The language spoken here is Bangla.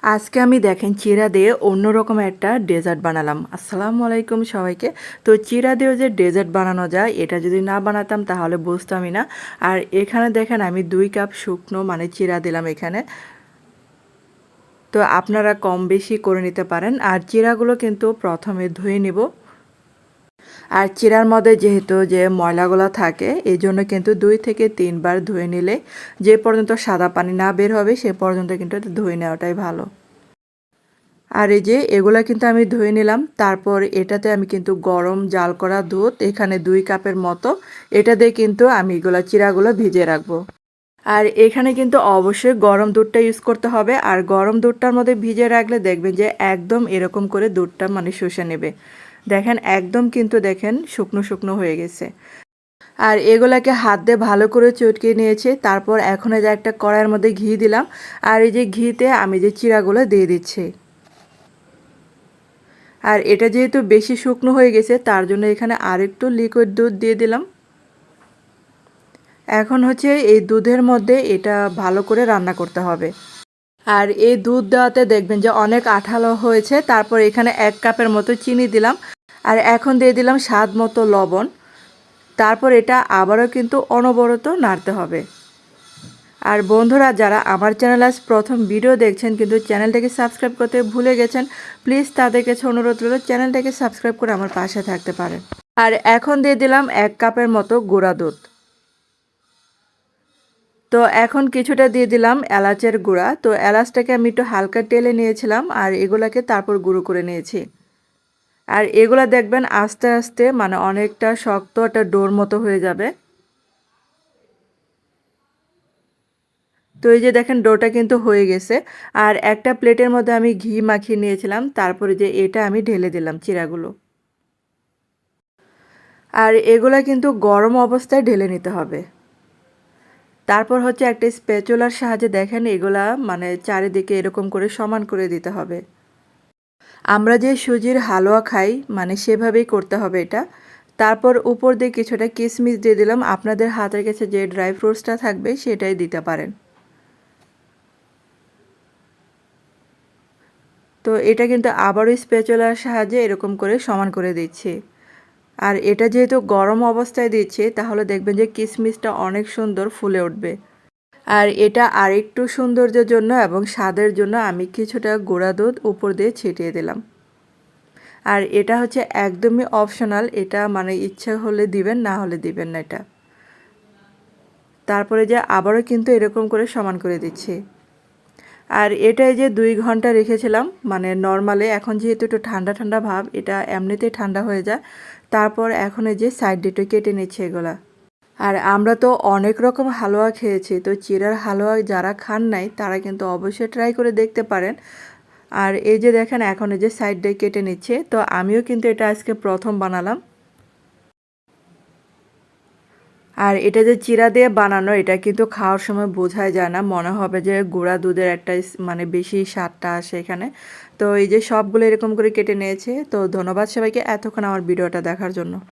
আজকে আমি দেখেন চিড়া দিয়ে অন্যরকম একটা ডেজার্ট বানালাম। আসসালামু আলাইকুম সবাইকে। তো চিড়া দিয়েও যে ডেজার্ট বানানো যায় এটা যদি না বানাতাম তাহলে বুঝতামই না। আর এখানে দেখেন আমি 2 কাপ শুকনো মানে চিড়া দিলাম এখানে। তো আপনারা কম বেশি করে নিতে পারেন। আর চিড়াগুলো কিন্তু প্রথমে ধুয়ে নিব। আর চিড়ার মধ্যে যেহেতু যে ময়লাগুলো থাকে এই জন্য কিন্তু 2 থেকে 3 বার ধুয়ে নিলে যে পর্যন্ত সাদা পানি না বের হবে সে পর্যন্ত কিন্তু ধুয়ে নেওয়াটাই ভালো। আর এই যে এগুলা কিন্তু আমি ধুয়ে নিলাম। তারপর এটাতে আমি কিন্তু গরম জাল করা দুধ এখানে 2 কাপের মতো এটা দিয়ে কিন্তু আমি এগুলা চিড়াগুলো ভিজিয়ে রাখবো। আর এখানে কিন্তু অবশ্যই গরম দুধটা ইউজ করতে হবে। আর গরম দুধটার মধ্যে ভিজিয়ে রাখলে দেখবেন যে একদম এরকম করে দুধটা মানে শুষে নেবে। দেখেন একদম কিন্তু দেখেন শুকনো শুকনো হয়ে গেছে। আর এগুলাকে হাত দিয়ে ভালো করে চটকিয়ে নিয়েছি। তারপর এখন এই যে একটা কড়াইয়ের মধ্যে ঘি দিলাম। আর এই যে ঘিতে আমি যে চিড়াগুলো দিয়ে দিচ্ছি। আর এটা যেহেতু বেশি শুকনো হয়ে গেছে তার জন্য এখানে আরেকটু লিকুইড দুধ দিয়ে দিলাম। এখন হচ্ছে এই দুধের মধ্যে এটা ভালো করে রান্না করতে হবে। আর এই দুধ দেওয়াতে দেখবেন যে অনেক আঠালো হয়েছে। তারপর এখানে 1 কাপের মতো চিনি দিলাম। আর এখন দিয়ে দিলাম স্বাদ মতো লবণ। তারপর এটা আবারও কিন্তু অনবরত নাড়তে হবে। আর বন্ধুরা যারা আমার চ্যানেল আজ প্রথম ভিডিও দেখছেন কিন্তু চ্যানেলটাকে সাবস্ক্রাইব করতে ভুলে গেছেন, প্লিজ তাদের কাছে অনুরোধ রইল চ্যানেলটাকে সাবস্ক্রাইব করে আমার পাশে থাকতে পারেন। আর এখন দিয়ে দিলাম 1 কাপের মতো গুঁড়া দুধ। তো এখন কিছুটা দিয়ে দিলাম এলাচের গুঁড়া। তো এলাচটাকে আমি একটু হালকা টেলে নিয়েছিলাম আর এগুলাকে তারপর গুঁড়ো করে নিয়েছি। আর এগুলা দেখবেন আস্তে আস্তে মানে অনেকটা শক্ত একটা ডোর মতো হয়ে যাবে। তো এই যে দেখেন ডোটা কিন্তু হয়ে গেছে। আর একটা প্লেটের মধ্যে আমি ঘি মাখিয়ে নিয়েছিলাম। তারপরে যে এটা আমি ঢেলে দিলাম চিড়াগুলো। আর এগুলা কিন্তু গরম অবস্থায় ঢেলে নিতে হবে। তারপর হচ্ছে একটা স্প্যাচুলার সাহায্যে দেখেন এগুলা মানে চারিদিকে এরকম করে সমান করে দিতে হবে। আমরা যে সুজির হালুয়া খাই মানে সেভাবেই করতে হবে এটা। তারপর উপর দিয়ে কিছুটা কিশমিশ দিয়ে দিলাম। আপনাদের হাতের কাছে যে ড্রাই ফ্রুটসটা থাকবে সেটাই দিতে পারেন। তো এটা কিন্তু আবারও স্প্যাচুলার সাহায্যে এরকম করে সমান করে দিচ্ছি। আর এটা যেহেতু গরম অবস্থায় দিচ্ছি তাহলে দেখবেন যে কিশমিশটা অনেক সুন্দর ফুলে উঠবে। আর এটা আরেকটু সৌন্দর্যের জন্য এবং স্বাদের জন্য আমি কিছুটা গুঁড়া দুধ উপর দিয়ে ছিটিয়ে দিলাম। আর এটা হচ্ছে একদমই অপশনাল, এটা মানে ইচ্ছা হলে দিবেন না হলে দিবেন না এটা। তারপরে যে আবারও কিন্তু এরকম করে সমান করে দিচ্ছি। আর এটা এই যে 2 ঘন্টা রেখেছিলাম মানে নরমালে, এখন যেহেতু একটু ঠান্ডা ঠান্ডা ভাব এটা এমনিতেই ঠান্ডা হয়ে যায়। তারপর এখন এই যে সাইড দিয়ে কেটে নিচ্ছে এগুলা। আর আমরা তো অনেক রকম হালুয়া খেয়েছি, তো চিড়ার হালুয়া যারা খান নাই তারা কিন্তু অবশ্যই ট্রাই করে দেখতে পারেন। আর এই যে দেখেন এখন এই যে সাইড দিয়ে কেটে নিচ্ছে, তো আমিও কিন্তু এটা আজকে প্রথম বানালাম। আর এটা যে চিড়া দিয়ে বানানো এটা কিন্তু খাওয়ার সময় বোঝাই যায় না, মনে হবে যে গুঁড়া দুধের একটা মানে বেশি স্বাদটা আসে এখানে। তো এই যে সবগুলো এরকম করে কেটে নিয়েছে। তো ধন্যবাদ সবাইকে এতক্ষণ আমার ভিডিওটা দেখার জন্য।